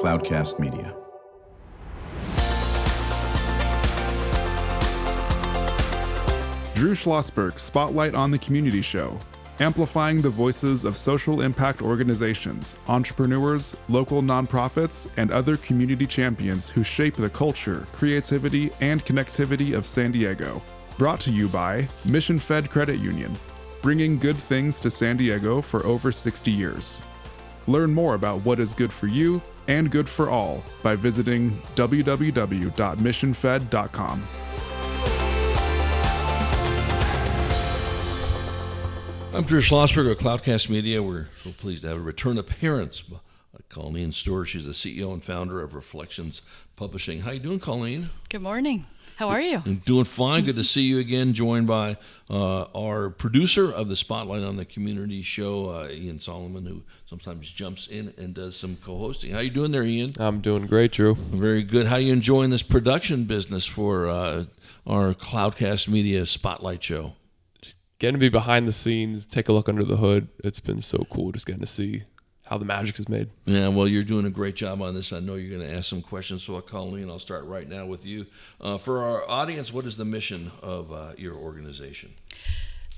Cloudcast Media. Drew Schlosberg Spotlight on the Community Show, amplifying the voices of social impact organizations, entrepreneurs, local nonprofits, and other community champions who shape the culture, creativity, and connectivity of San Diego. Brought to you by Mission Fed Credit Union, bringing good things to San Diego for over 60 years. Learn more about what is good for you and good for all by visiting www.missionfed.com. I'm Drew Schlosberg of Cloudcast Media. We're so pleased to have a return appearance by Colleen Ster. She's the CEO and founder of Reflections Publishing. How you doing, Colleen? Good morning. How are you? I'm doing fine. Good to see you again, joined by our producer of the Spotlight on the Community Show, Ian Solomon, who sometimes jumps in and does some co-hosting. How you doing there, Ian? I'm doing great, Drew. Very good. How you enjoying this production business for our Cloudcast Media Spotlight Show? Getting to be behind the scenes, take a look under the hood. It's been so cool just getting to see how the magic is made. Yeah, well, you're doing a great job on this. I know you're going to ask some questions, so Colleen, I'll start right now with you. For our audience, what is the mission of your organization?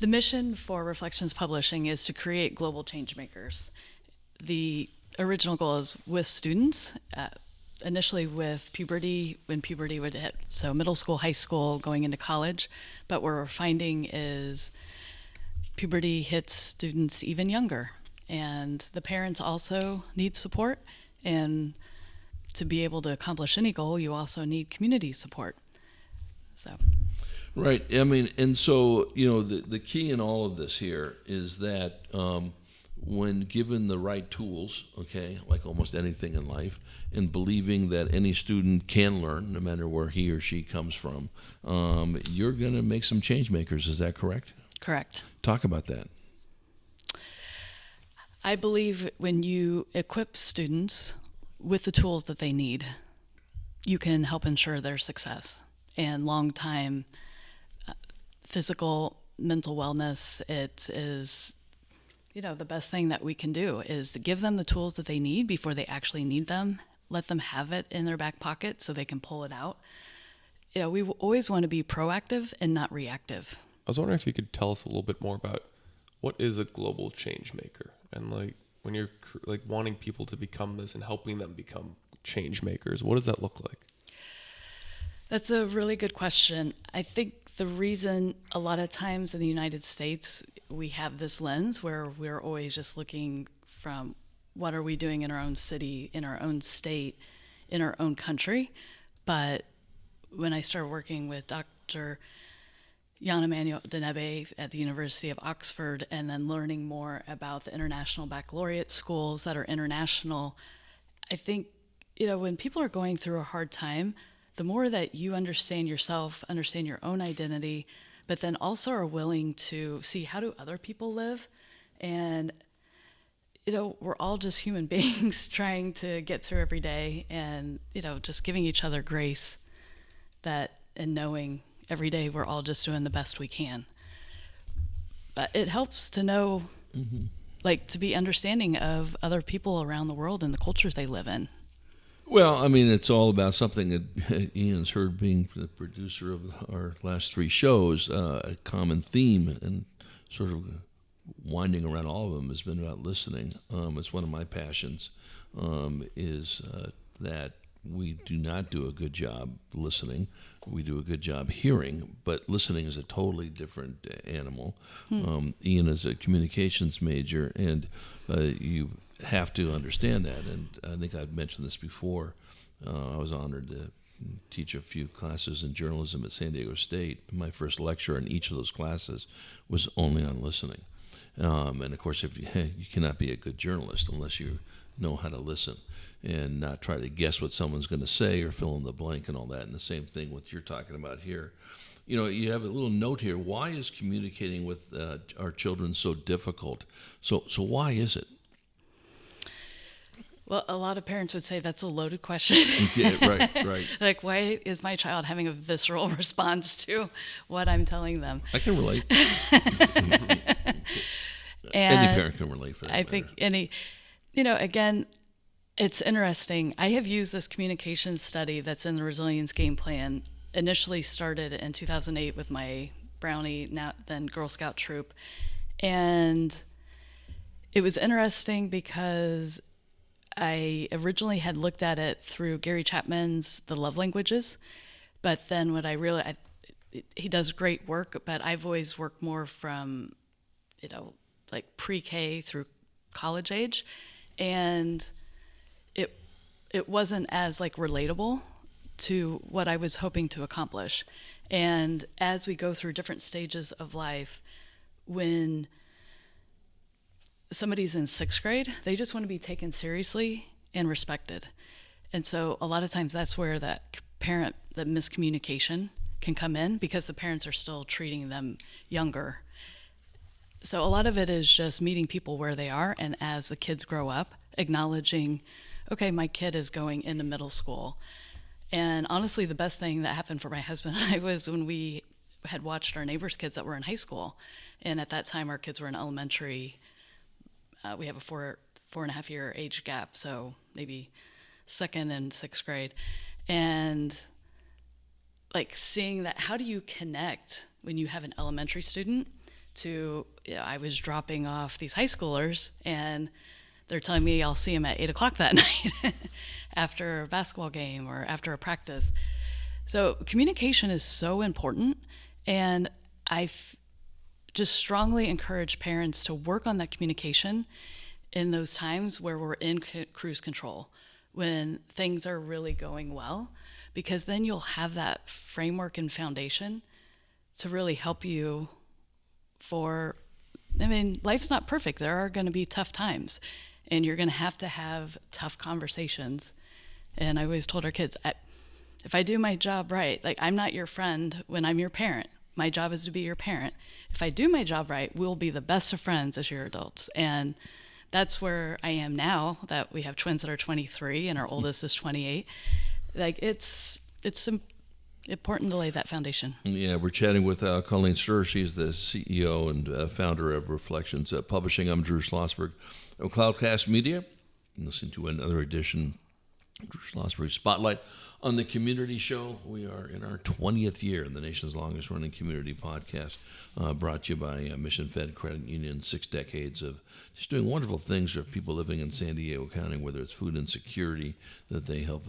The mission for Reflections Publishing is to create global change makers. The original goal is with students, initially with puberty, when puberty would hit, so middle school, high school, going into college. But what we're finding is puberty hits students even younger. And the parents also need support. And to be able to accomplish any goal, you also need community support. So. Right. I mean, and so, you know, the key in all of this here is that when given the right tools, okay, like almost anything in life, and believing that any student can learn, no matter where he or she comes from, you're going to make some change makers. Is that correct? Correct. Talk about that. I believe when you equip students with the tools that they need, you can help ensure their success and long-time physical, mental wellness. It is, you know, the best thing that we can do is to give them the tools that they need before they actually need them. Let them have it in their back pocket so they can pull it out. You know, we always want to be proactive and not reactive. I was wondering if you could tell us a little bit more about what is a global change maker, and like when you're like wanting people to become this and helping them become change makers, what does that look like? That's a really good question. I think the reason a lot of times in the United States we have this lens where we're always just looking from what are we doing in our own city, in our own state, in our own country. But when I started working with Dr. Jan Emmanuel Denebe at the University of Oxford, and then learning more about the International Baccalaureate schools that are international, I think, you know, when people are going through a hard time, the more that you understand yourself, understand your own identity, but then also are willing to see how do other people live. And, you know, we're all just human beings trying to get through every day, and, you know, just giving each other grace that, and knowing every day we're all just doing the best we can. But it helps to know, like, to be understanding of other people around the world and the cultures they live in. Well, I mean, it's all about something that Ian's heard, being the producer of our last three shows. A common theme and sort of winding around all of them has been about listening. It's one of my passions, is that we do not do a good job listening. We do a good job hearing, but listening is a totally different animal. Ian is a communications major, and you have to understand that. And I think I've mentioned this before. I was honored to teach a few classes in journalism at San Diego State. My first lecture in each of those classes was only on listening. And of course, if you cannot be a good journalist unless you know how to listen and not try to guess what someone's going to say or fill in the blank and all that. And the same thing with you're talking about here. You know, you have a little note here. Why is communicating with our children so difficult? So why is it? Well, a lot of parents would say that's a loaded question. Yeah, right. Like, why is my child having a visceral response to what I'm telling them? I can relate. Any parent can relate for that. I think any, you know, again, It's interesting. I have used this communication study that's in the resilience game plan. Initially started in 2008 with my Brownie, now then Girl Scout troop. And it was interesting because I originally had looked at it through Gary Chapman's The Love Languages. But then what I realized, he does great work, but I've always worked more from, like pre-K through college age. And it wasn't as like relatable to what I was hoping to accomplish. And as we go through different stages of life, when somebody's in 6th grade, they just want to be taken seriously and respected. And so a lot of times that's where that miscommunication can come in, because the parents are still treating them younger. So a lot of it is just meeting people where they are, and as the kids grow up, acknowledging, okay, my kid is going into middle school. And honestly, the best thing that happened for my husband and I was when we had watched our neighbors' kids that were in high school. And at that time, our kids were in elementary. We have a 4.5 year age gap, so maybe 2nd and 6th grade. And like seeing that, how do you connect when you have an elementary student to, I was dropping off these high schoolers and they're telling me I'll see them at 8 o'clock that night after a basketball game or after a practice. So communication is so important, and I just strongly encourage parents to work on that communication in those times where we're in cruise control, when things are really going well, because then you'll have that framework and foundation to really help you life's not perfect. There are going to be tough times, and you're going to have tough conversations. And I always told our kids, if I do my job right, like I'm not your friend when I'm your parent. My job is to be your parent. If I do my job right, we'll be the best of friends as your adults. And that's where I am now, that we have twins that are 23 and our oldest is 28. Like it's important to lay that foundation. Yeah, we're chatting with Colleen Ster. She's the CEO and founder of Reflections Publishing. I'm Drew Schlosberg of Cloudcast Media. And listening to another edition of Drew Schlosberg Spotlight on the Community Show. We are in our 20th year in the nation's longest running community podcast, brought to you by Mission Fed Credit Union, 6 decades of just doing wonderful things for people living in San Diego County, whether it's food insecurity that they help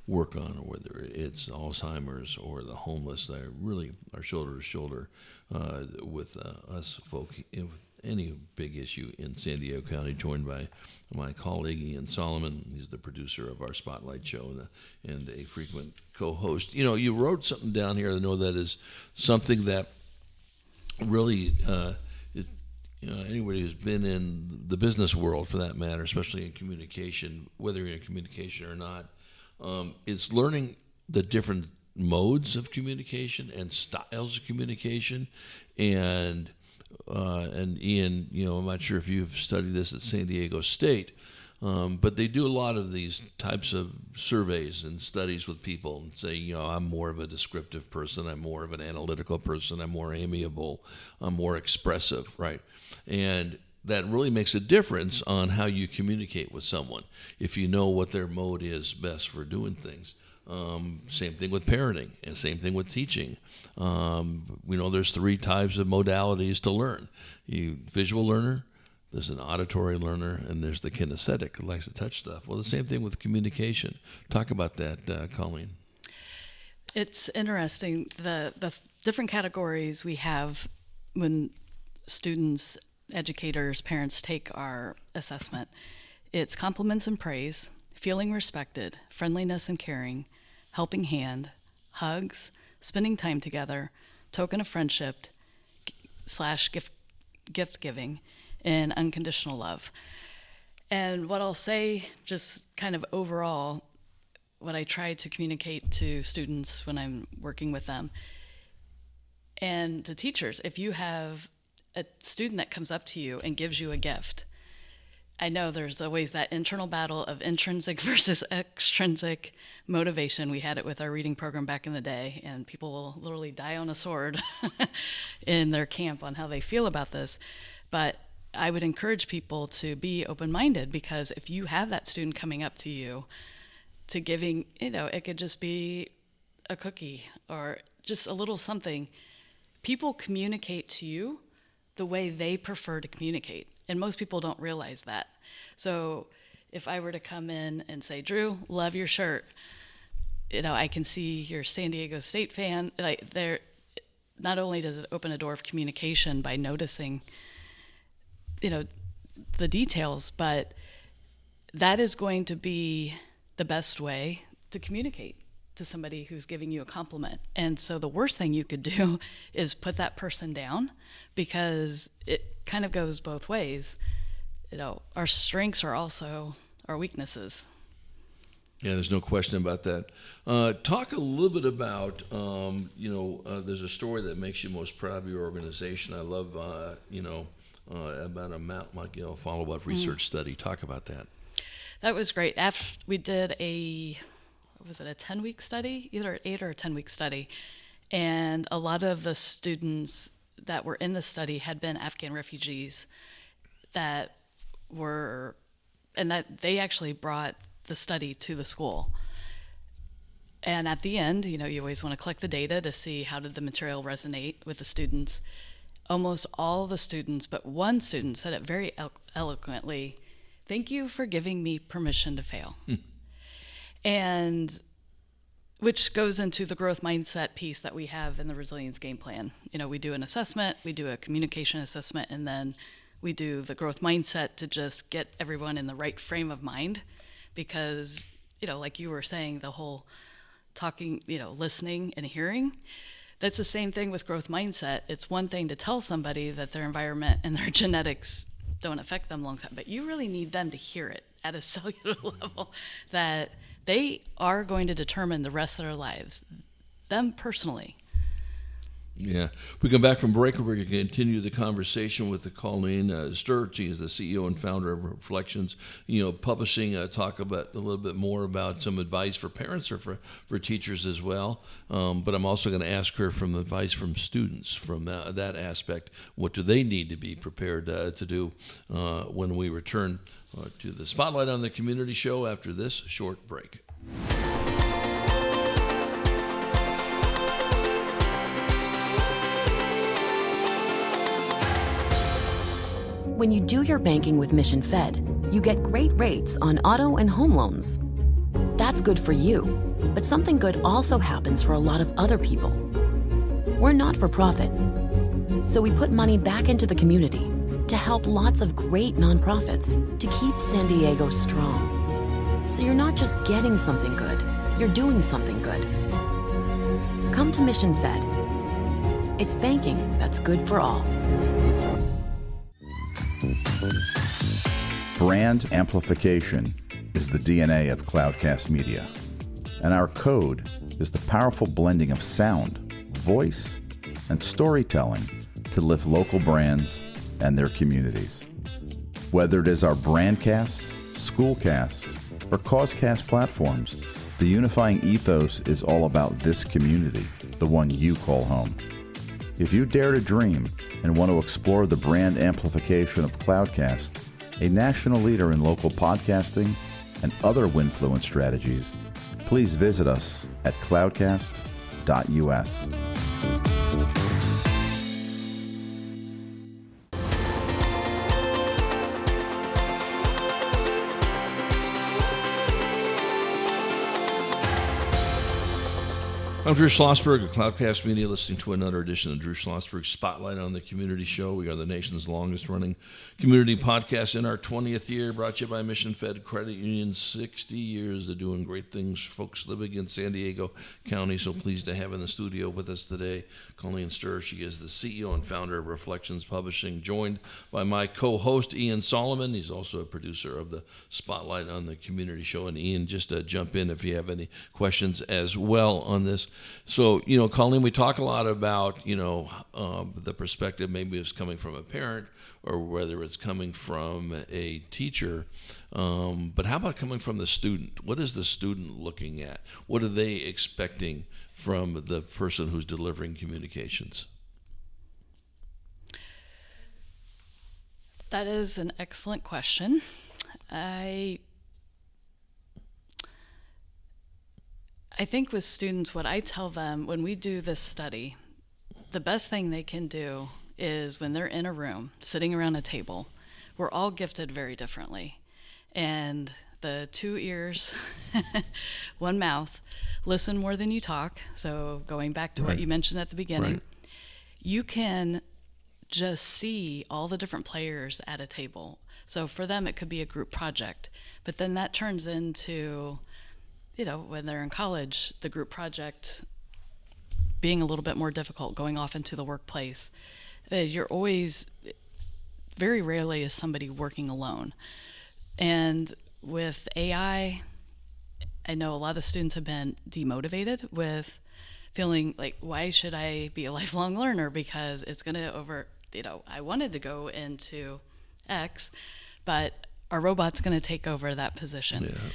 work on, or whether it's Alzheimer's or the homeless. They really are shoulder to shoulder with us folk with any big issue in San Diego County, joined by my colleague Ian Solomon. He's the producer of our Spotlight show and a frequent co-host. You wrote something down here. I know that is something that really is, anybody who's been in the business world, for that matter, especially in communication, whether you're in communication or not, is learning the different modes of communication and styles of communication. And Ian, I'm not sure if you've studied this at San Diego State, but they do a lot of these types of surveys and studies with people and say, I'm more of a descriptive person, I'm more of an analytical person, I'm more amiable, I'm more expressive, right? And that really makes a difference on how you communicate with someone, if you know what their mode is best for doing things. Same thing with parenting, and same thing with teaching. We know there's 3 types of modalities to learn. Visual learner, there's an auditory learner, and there's the kinesthetic that likes to touch stuff. Well, the same thing with communication. Talk about that, Colleen. It's interesting, the different categories we have when students, educators, parents take our assessment. It's compliments and praise, feeling respected, friendliness and caring, helping hand, hugs, spending time together, token of friendship / gift giving, and unconditional love. And what I'll say, just kind of overall, what I try to communicate to students when I'm working with them and to teachers, if you have a student that comes up to you and gives you a gift, I know there's always that internal battle of intrinsic versus extrinsic motivation. We had it with our reading program back in the day, and people will literally die on a sword in their camp on how they feel about this. But I would encourage people to be open-minded, because if you have that student coming up to you to giving, it could just be a cookie or just a little something. People communicate to you the way they prefer to communicate, and most people don't realize that. So if I were to come in and say, Drew, love your shirt, I can see you're a San Diego State fan. Not only does it open a door of communication by noticing, the details, but that is going to be the best way to communicate to somebody who's giving you a compliment. And so the worst thing you could do is put that person down, because it kind of goes both ways. Our strengths are also our weaknesses. Yeah, there's no question about that. Talk a little bit about, there's a story that makes you most proud of your organization. I love, about a follow-up research study. Talk about that. That was great. After we did a 10-week study, either an 8 or a 10-week study, and a lot of the students that were in the study had been Afghan refugees that they actually brought the study to the school. And at the end, you always want to collect the data to see how did the material resonate with the students. Almost all the students, but one student said it very eloquently, "Thank you for giving me permission to fail." And which goes into the growth mindset piece that we have in the resilience game plan. We do an assessment, we do a communication assessment, and then we do the growth mindset to just get everyone in the right frame of mind. Because, like you were saying, the whole talking, listening and hearing, that's the same thing with growth mindset. It's one thing to tell somebody that their environment and their genetics don't affect them long time, but you really need them to hear it at a cellular level, that they are going to determine the rest of their lives, them personally. Yeah. We come back from break, we're going to continue the conversation with Colleen Ster. She is the CEO and founder of Reflections, publishing, talk about a little bit more about some advice for parents or for teachers as well. But I'm also going to ask her from advice from students from that aspect. What do they need to be prepared to do when we return to the Spotlight on the Community show after this short break. When you do your banking with Mission Fed, you get great rates on auto and home loans. That's good for you, but something good also happens for a lot of other people. We're not for profit, so we put money back into the community to help lots of great nonprofits to keep San Diego strong. So you're not just getting something good, you're doing something good. Come to Mission Fed. It's banking that's good for all. Brand amplification is the DNA of Cloudcast Media, and our code is the powerful blending of sound, voice, and storytelling to lift local brands and their communities. Whether it is our Brandcast, Schoolcast, or Causecast platforms, the unifying ethos is all about this community, the one you call home. If you dare to dream and want to explore the brand amplification of Cloudcast, a national leader in local podcasting and other Winfluence strategies, please visit us at cloudcast.us. I'm Drew Schlosberg of Cloudcast Media, listening to another edition of Drew Schlosberg Spotlight on the Community Show. We are the nation's longest-running community podcast in our 20th year, brought to you by Mission Fed Credit Union. 60 years. They're doing great things. Folks living in San Diego County, so pleased to have in the studio with us today Colleen Ster. She is the CEO and founder of Reflections Publishing, joined by my co-host Ian Solomon. He's also a producer of the Spotlight on the Community Show. And Ian, just jump in if you have any questions as well on this. So, Colleen, we talk a lot about, the perspective, maybe it's coming from a parent or whether it's coming from a teacher. But how about coming from the student? What is the student looking at? What are they expecting from the person who's delivering communications? That is an excellent question. I think with students, what I tell them when we do this study, the best thing they can do is when they're in a room, sitting around a table, we're all gifted very differently. And the 2 ears, 1 mouth, listen more than you talk. So going back to what you mentioned at the beginning, you can just see all the different players at a table. So for them, it could be a group project, but then that turns into, when they're in college, the group project being a little bit more difficult, going off into the workplace. You're always, very rarely is somebody working alone. And with AI, I know a lot of students have been demotivated with feeling like, why should I be a lifelong learner? Because it's going to I wanted to go into X, but our robot's going to take over that position. Yeah.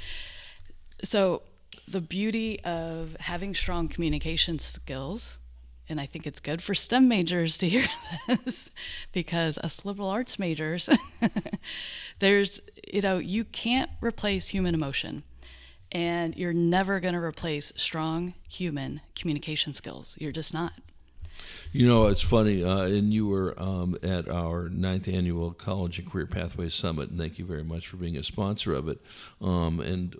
So the beauty of having strong communication skills, and I think it's good for STEM majors to hear this, because us liberal arts majors, you can't replace human emotion, and you're never going to replace strong human communication skills. You're just not. It's funny, and you were at our 9th Annual College and Career Pathways Summit, and thank you very much for being a sponsor of it. And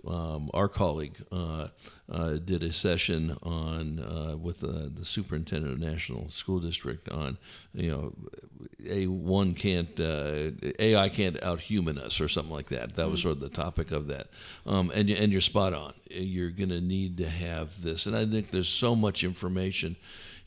our colleague did a session on with the superintendent of National School District on, AI can't outhuman us or something like that. That was sort of the topic of that. And you're spot on. You're going to need to have this, and I think there's so much information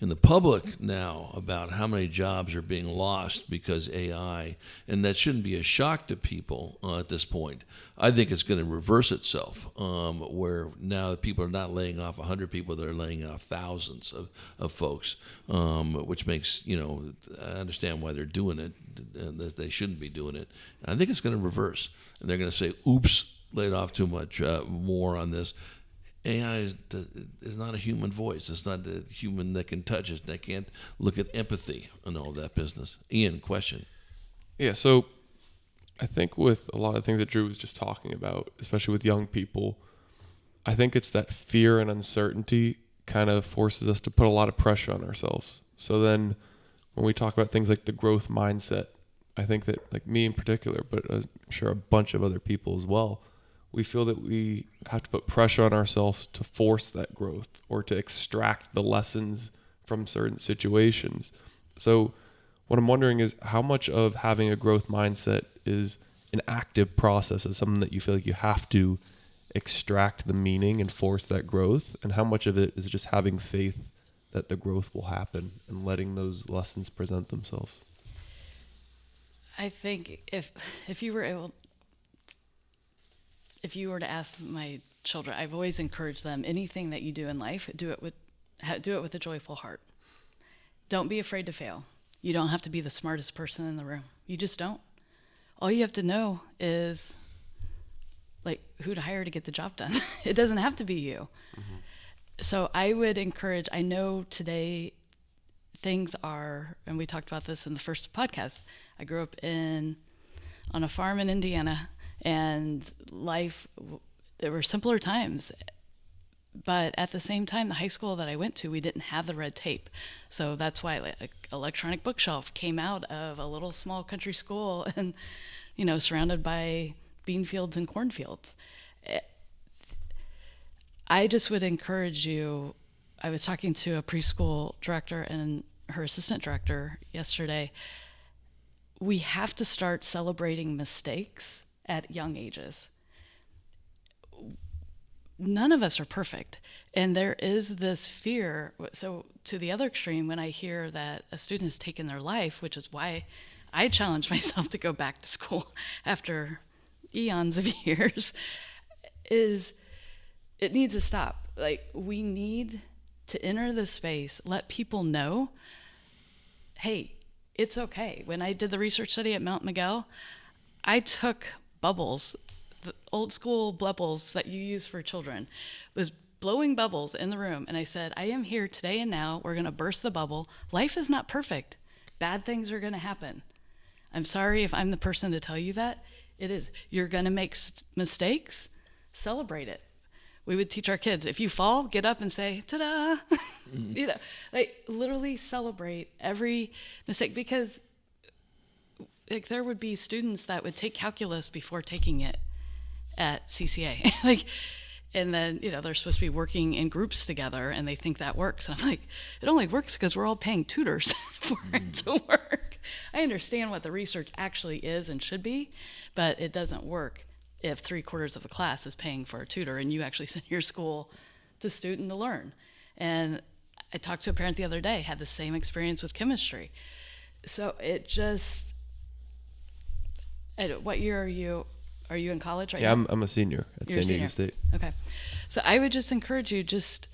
in the public now about how many jobs are being lost because AI, and that shouldn't be a shock to people at this point. I think it's going to reverse itself, where now people are not laying off 100 people, they're laying off thousands of folks, which makes, I understand why they're doing it, that they shouldn't be doing it. I think it's going to reverse, and they're going to say, oops, laid off too much more on this. AI is not a human voice. It's not a human that can touch it. They can't look at empathy and all that business. Ian, question. Yeah, so I think with a lot of things that Drew was just talking about, especially with young people, I think it's that fear and uncertainty kind of forces us to put a lot of pressure on ourselves. So then when we talk about things like the growth mindset, I think that, like me in particular, but I'm sure a bunch of other people as well, we feel that we have to put pressure on ourselves to force that growth or to extract the lessons from certain situations. So what I'm wondering is, how much of having a growth mindset is an active process of something that you feel like you have to extract the meaning and force that growth, and how much of it is just having faith that the growth will happen and letting those lessons present themselves? I think if you were to ask my children, I've always encouraged them, anything that you do in life, do it with a joyful heart. Don't be afraid to fail. You don't have to be the smartest person in the room. You just don't. All you have to know is who to hire to get the job done. It doesn't have to be you. Mm-hmm. So I would encourage, I know today things are, and we talked about this in the first podcast, I grew up on a farm in Indiana, and there were simpler times. But at the same time, the high school that I went to, we didn't have the red tape. So that's why electronic bookshelf came out of a little small country school and, surrounded by bean fields and cornfields. I just would encourage you. I was talking to a preschool director and her assistant director yesterday. We have to start celebrating mistakes at young ages. None of us are perfect. And there is this fear. So to the other extreme, when I hear that a student has taken their life, which is why I challenged myself to go back to school after eons of years, is it needs to stop. We need to enter this space, let people know, hey, it's okay. When I did the research study at Mount Miguel, I took bubbles, the old school bubbles that you use for children, was blowing bubbles in the room. And I said, I am here today and now. We're going to burst the bubble. Life is not perfect. Bad things are going to happen. I'm sorry if I'm the person to tell you that. It is. You're going to make mistakes, celebrate it. We would teach our kids, if you fall, get up and say, ta-da. You know, like literally celebrate every mistake, because like there would be students that would take calculus before taking it at CCA. Like, and then, you know, they're supposed to be working in groups together and they think that works. And I'm like, it only works because we're all paying tutors for it to work. I understand what the research actually is and should be, but it doesn't work if 3/4 of the class is paying for a tutor and you actually send your school to student to learn. And I talked to a parent the other day, had the same experience with chemistry. So it just, what year are you? Are you in college right now? Yeah, I'm a senior at San Diego State. Okay. So I would just encourage you, just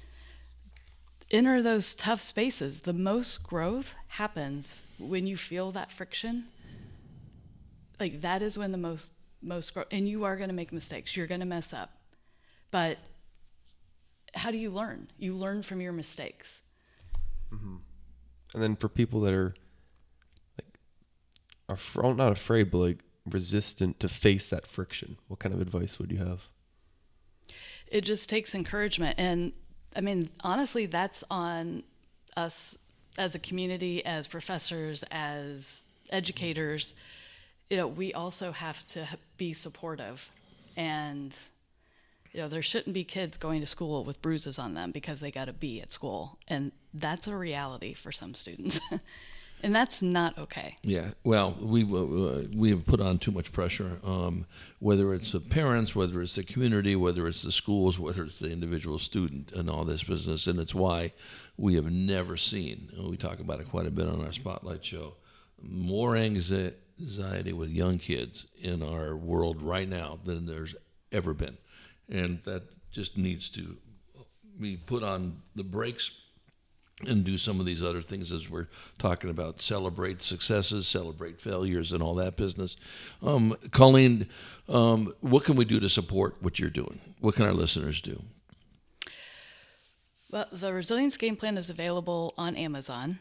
enter those tough spaces. The most growth happens when you feel that friction. Like that is when the most growth, and you are going to make mistakes. You're going to mess up. But how do you learn? You learn from your mistakes. Mm-hmm. And then for people that are like, not afraid, but like resistant to face that friction, what kind of advice would you have? It just takes encouragement. And I mean, honestly, that's on us as a community, as professors, as educators. You know, we also have to be supportive. And, you know, there shouldn't be kids going to school with bruises on them because they got a B at school. And that's a reality for some students. And that's not okay. Yeah, well, we have put on too much pressure, whether it's the parents, whether it's the community, whether it's the schools, whether it's the individual student and all this business. And it's why we have never seen, and we talk about it quite a bit on our Spotlight show, more anxiety with young kids in our world right now than there's ever been. And that just needs to be put on the brakes and do some of these other things as we're talking about. Celebrate successes, celebrate failures, and all that business. Colleen, what can we do to support what you're doing? What can our listeners do? Well, the Resilience Game Plan is available on Amazon.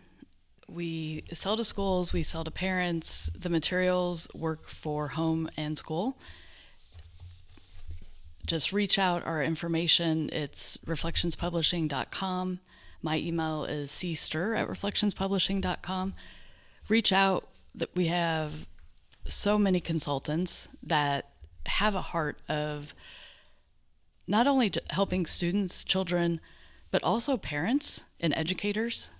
We sell to schools, we sell to parents. The materials work for home and school. Just reach out. Our information, it's reflectionspublishing.com. My email is cster@reflectionspublishing.com. Reach out. That we have so many consultants that have a heart of not only helping students, children, but also parents and educators,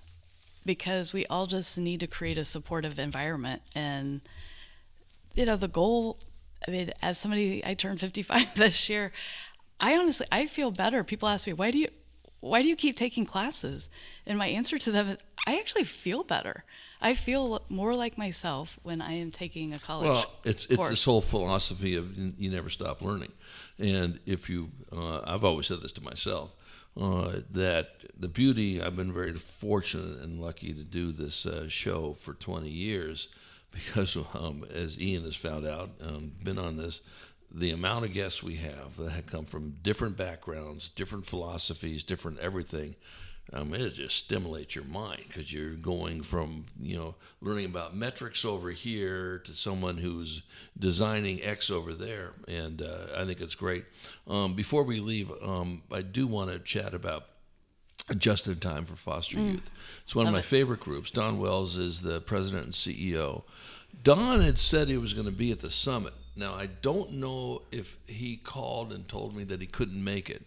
because we all just need to create a supportive environment. And, you know, the goal, I mean, as somebody, I turned 55 this year, I feel better. People ask me, why do you keep taking classes? And my answer to them is, I actually feel better. I feel more like myself when I am taking a college course. It's this whole philosophy of you never stop learning. And if you, I've always said this to myself, that the beauty, I've been very fortunate and lucky to do this show for 20 years because as Ian has found out, been on this, the amount of guests we have that have come from different backgrounds, different philosophies, different everything, it just stimulates your mind, because you're going from, learning about metrics over here to someone who's designing X over there. And I think it's great. Before we leave, I do want to chat about Just in Time for Foster Youth. It's one of my favorite groups. Don Wells is the president and CEO. Don had said he was going to be at the summit. Now, I don't know if he called and told me that he couldn't make it,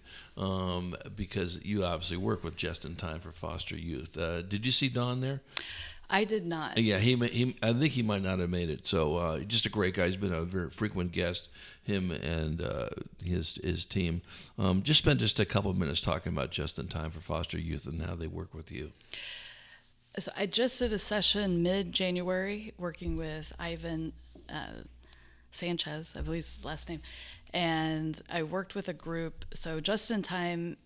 because you obviously work with Just in Time for Foster Youth. Did you see Don there? I did not. Yeah, I think he might not have made it. So just a great guy. He's been a very frequent guest, him and his team. Just spend just a couple of minutes talking about Just in Time for Foster Youth and how they work with you. So I just did a session mid-January working with Ivan Sanchez, I believe is his last name, and I worked with a group. So Just in Time,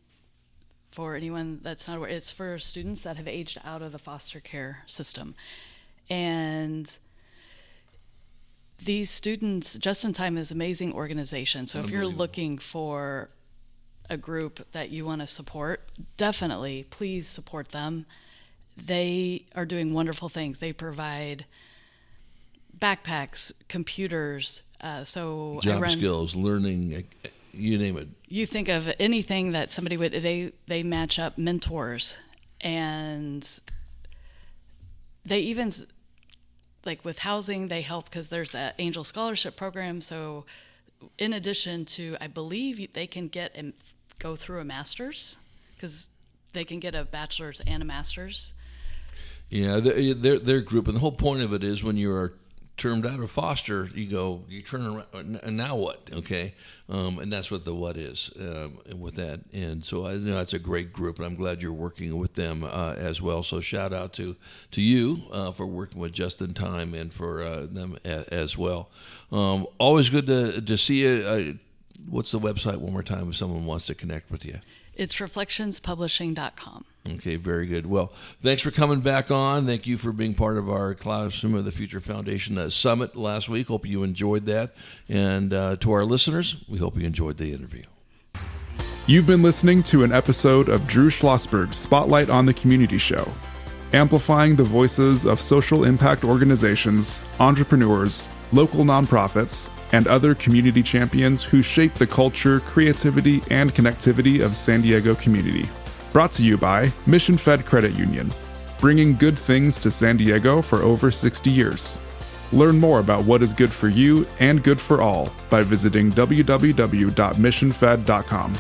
for anyone that's not aware, it's for students that have aged out of the foster care system. And these students, Just in Time is an amazing organization. So if you're looking for a group that you want to support, definitely please support them. They are doing wonderful things. They provide backpacks, computers. So I Job run, skills, learning, you name it. you think of anything that somebody would, they match up mentors, and they even, like with housing, they help because there's that Angel Scholarship Program. So in addition to, I believe they can get and go through a master's, because they can get a bachelor's and a master's. Yeah, their group, and the whole point of it is when you are termed out of foster, you turn around, and now what? Okay, and that's what the what is with that. And so I know it's a great group, and I'm glad you're working with them as well. So shout out to you for working with Just in Time and for them as well. Always good to see you. What's the website one more time if someone wants to connect with you? It's reflectionspublishing.com. Okay, very good. Well, thanks for coming back on. Thank you for being part of our Classroom of the Future Foundation Summit last week. Hope you enjoyed that. And to our listeners, we hope you enjoyed the interview. You've been listening to an episode of Drew Schlosberg's Spotlight on the Community Show, amplifying the voices of social impact organizations, entrepreneurs, local nonprofits, and other community champions who shape the culture, creativity, and connectivity of San Diego community. Brought to you by Mission Fed Credit Union, bringing good things to San Diego for over 60 years. Learn more about what is good for you and good for all by visiting www.missionfed.com.